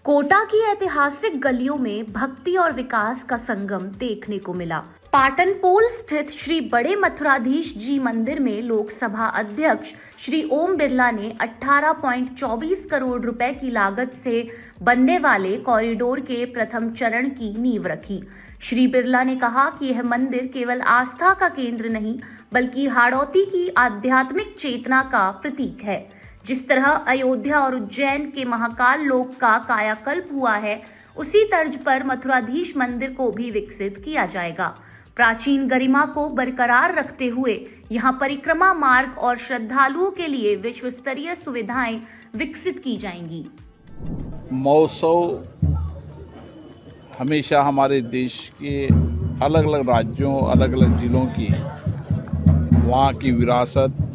कोटा की ऐतिहासिक गलियों में भक्ति और विकास का संगम देखने को मिला। पाटन पोल स्थित श्री बड़े मथुराधीश जी मंदिर में लोकसभा अध्यक्ष श्री ओम बिरला ने 18.24 करोड़ रुपए की लागत से बनने वाले कॉरिडोर के प्रथम चरण की नींव रखी। श्री बिरला ने कहा कि यह मंदिर केवल आस्था का केंद्र नहीं बल्कि हाड़ौती की आध्यात्मिक चेतना का प्रतीक है। जिस तरह अयोध्या और उज्जैन के महाकाल लोक का कायाकल्प हुआ है, उसी तर्ज पर मथुराधीश मंदिर को भी विकसित किया जाएगा। प्राचीन गरिमा को बरकरार रखते हुए यहां परिक्रमा मार्ग और श्रद्धालुओं के लिए विश्व स्तरीय सुविधाएं विकसित की जाएंगी। महोत्सव हमेशा हमारे देश के अलग अलग राज्यों, अलग अलग जिलों की वहाँ की विरासत,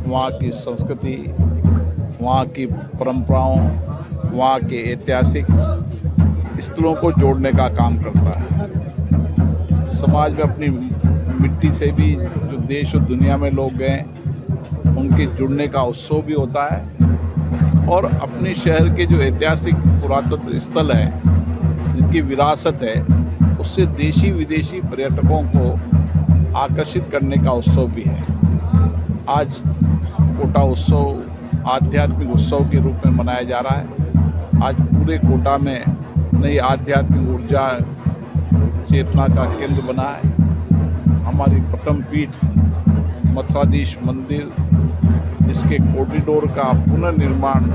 वहाँ की संस्कृति, वहाँ की परंपराओं, वहाँ के ऐतिहासिक स्थलों को जोड़ने का काम करता है। समाज में अपनी मिट्टी से भी जो देश और दुनिया में लोग गए उनके जुड़ने का उत्सव भी होता है और अपने शहर के जो ऐतिहासिक पुरातत्व स्थल है, जिनकी विरासत है, उससे देशी विदेशी पर्यटकों को आकर्षित करने का उत्सव भी है। आज कोटा उत्सव आध्यात्मिक उत्सव के रूप में मनाया जा रहा है। आज पूरे कोटा में नई आध्यात्मिक ऊर्जा चेतना का केंद्र बना है। हमारी प्रथम पीठ मथुराधीश मंदिर, जिसके कॉरिडोर का पुनर्निर्माण,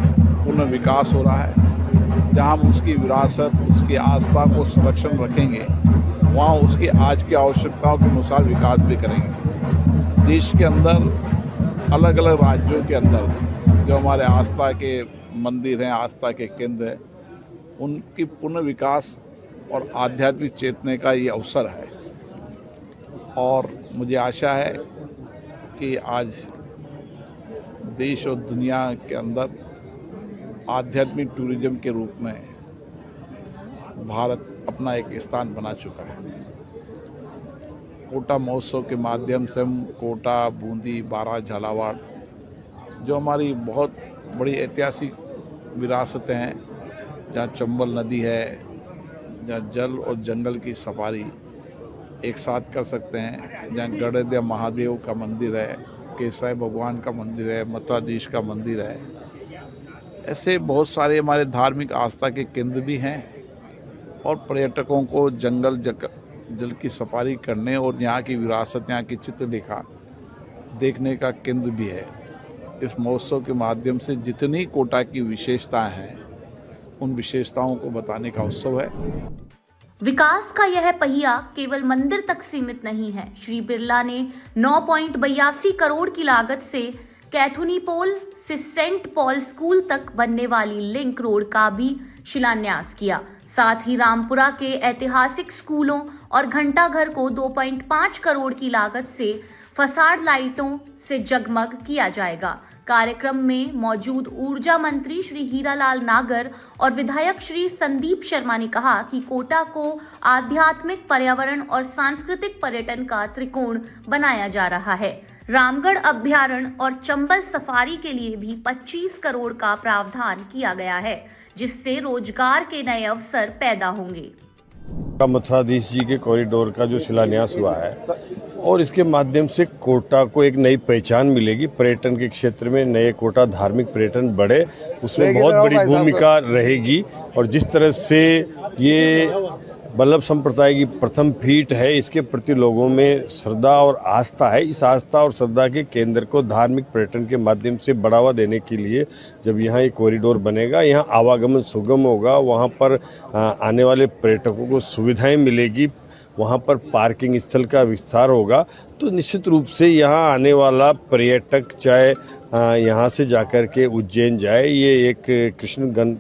पुनर्विकास हो रहा है। जहां हम उसकी विरासत, उसकी आस्था को संरक्षण रखेंगे, वहाँ उसकी आज की आवश्यकताओं के अनुसार विकास भी करेंगे। देश के अंदर अलग अलग राज्यों के अंदर जो हमारे आस्था के मंदिर हैं, आस्था के केंद्र हैं, उनकी पुनर्विकास और आध्यात्मिक चेतने का ये अवसर है। और मुझे आशा है कि आज देश और दुनिया के अंदर आध्यात्मिक टूरिज्म के रूप में भारत अपना एक स्थान बना चुका है। कोटा महोत्सव के माध्यम से हम कोटा, बूंदी, बारा, झालावाड़, जो हमारी बहुत बड़ी ऐतिहासिक विरासतें हैं, जहाँ चंबल नदी है, जहाँ जल और जंगल की सफारी एक साथ कर सकते हैं, जहाँ गणेश महादेव का मंदिर है, केसराय भगवान का मंदिर है, मथुराधीश का मंदिर है, ऐसे बहुत सारे हमारे धार्मिक आस्था के केंद्र भी हैं। और पर्यटकों को जल की सफारी करने और यहाँ की विरासत, यहाँ की चित्रलेखा देखने का केंद्र भी है। इस महोत्सव के माध्यम से जितनी कोटा की विशेषताएं हैं, उन विशेषताओं को बताने का उत्सव है। विकास का यह पहिया केवल मंदिर तक सीमित नहीं है। श्री बिरला ने 9.82 करोड़ की लागत से कैथुनी पोल से सेंट पॉल स्कूल तक बनने वाली लिंक रोड का भी शिलान्यास किया। साथ ही रामपुरा के ऐतिहासिक स्कूलों और घंटाघर को 2.5 करोड़ की लागत से फसाड लाइटों से जगमग किया जाएगा। कार्यक्रम में मौजूद ऊर्जा मंत्री श्री हीरालाल नागर और विधायक श्री संदीप शर्मा ने कहा कि कोटा को आध्यात्मिक, पर्यावरण और सांस्कृतिक पर्यटन का त्रिकोण बनाया जा रहा है। रामगढ़ अभ्यारण्य और चंबल सफारी के लिए भी 25 करोड़ का प्रावधान किया गया है, जिससे रोजगार के नए अवसर पैदा होंगे। मथुराधीश जी के कॉरिडोर का जो शिलान्यास हुआ है और इसके माध्यम से कोटा को एक नई पहचान मिलेगी। पर्यटन के क्षेत्र में नए कोटा धार्मिक पर्यटन बढ़े, उसमें बहुत बड़ी भूमिका रहेगी। और जिस तरह से ये वल्लभ संप्रदाय की प्रथम पीठ है, इसके प्रति लोगों में श्रद्धा और आस्था है। इस आस्था और श्रद्धा के केंद्र को धार्मिक पर्यटन के माध्यम से बढ़ावा देने के लिए जब यहाँ एक कॉरिडोर बनेगा, यहाँ आवागमन सुगम होगा, वहाँ पर आने वाले पर्यटकों को सुविधाएं मिलेगी, वहाँ पर पार्किंग स्थल का विस्तार होगा, तो निश्चित रूप से यहाँ आने वाला पर्यटक चाहे यहाँ से जाकर के उज्जैन जाए, ये एक कृष्ण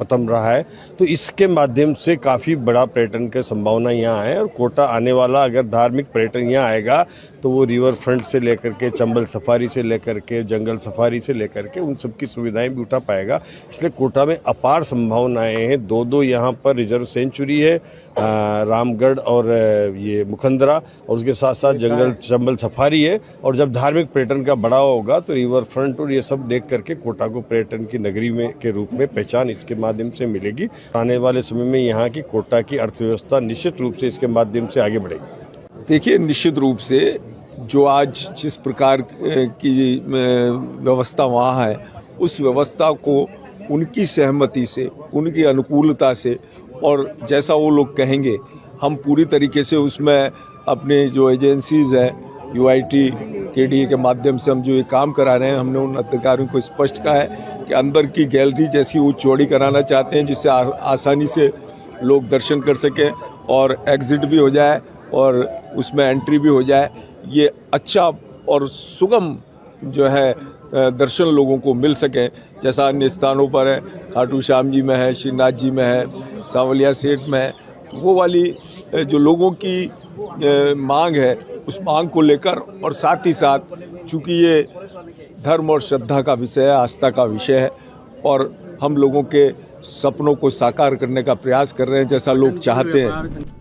पथम रहा है, तो इसके माध्यम से काफ़ी बड़ा पर्यटन की संभावना यहाँ है। और कोटा आने वाला अगर धार्मिक पर्यटन यहाँ आएगा तो वो रिवर फ्रंट से लेकर के, चंबल सफारी से लेकर के, जंगल सफारी से लेकर के उन सब की सुविधाएं भी उठा पाएगा। इसलिए कोटा में अपार संभावनाएं हैं। दो यहाँ पर रिजर्व सेंचुरी है, रामगढ़ और ये मुखंदरा, और उसके साथ साथ जंगल चंबल सफारी है। और जब धार्मिक पर्यटन का बढ़ावा होगा तो रिवर फ्रंट और ये सब देख करके कोटा को पर्यटन की नगरी में के रूप में पहचान इसके माध्यम से मिलेगी। आने वाले समय में यहाँ की कोटा की अर्थव्यवस्था निश्चित रूप से इसके माध्यम से आगे बढ़ेगी। देखिए, निश्चित रूप से जो आज जिस प्रकार की व्यवस्था वहाँ है, उस व्यवस्था को उनकी सहमति से, उनकी अनुकूलता से और जैसा वो लोग कहेंगे, हम पूरी तरीके से उसमें अपने जो एजेंसीज है UIT KDA के माध्यम से हम जो ये काम करा रहे हैं, हमने उन अधिकारियों को स्पष्ट कहा है कि अंदर की गैलरी जैसी वो चौड़ी कराना चाहते हैं जिससे आसानी से लोग दर्शन कर सकें और एग्जिट भी हो जाए और उसमें एंट्री भी हो जाए। ये अच्छा और सुगम जो है दर्शन लोगों को मिल सके, जैसा अन्य स्थानों पर है, खाटू श्याम जी में है, श्रीनाथ जी में है, सांवलिया सेठ में है। वो वाली जो लोगों की मांग है, उस मांग को लेकर और साथ ही साथ चूंकि ये धर्म और श्रद्धा का विषय है, आस्था का विषय है और हम लोगों के सपनों को साकार करने का प्रयास कर रहे हैं जैसा लोग चाहते हैं।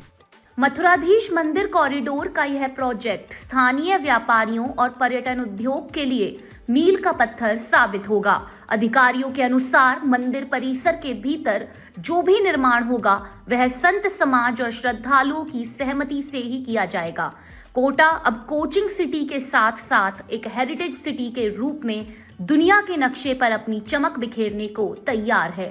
मथुराधीश मंदिर कॉरिडोर का यह प्रोजेक्ट स्थानीय व्यापारियों और पर्यटन उद्योग के लिए मील का पत्थर साबित होगा। अधिकारियों के अनुसार मंदिर परिसर के भीतर जो भी निर्माण होगा वह संत समाज और श्रद्धालुओं की सहमति से ही किया जाएगा। कोटा अब कोचिंग सिटी के साथ साथ एक हेरिटेज सिटी के रूप में दुनिया के नक्शे पर अपनी चमक बिखेरने को तैयार है।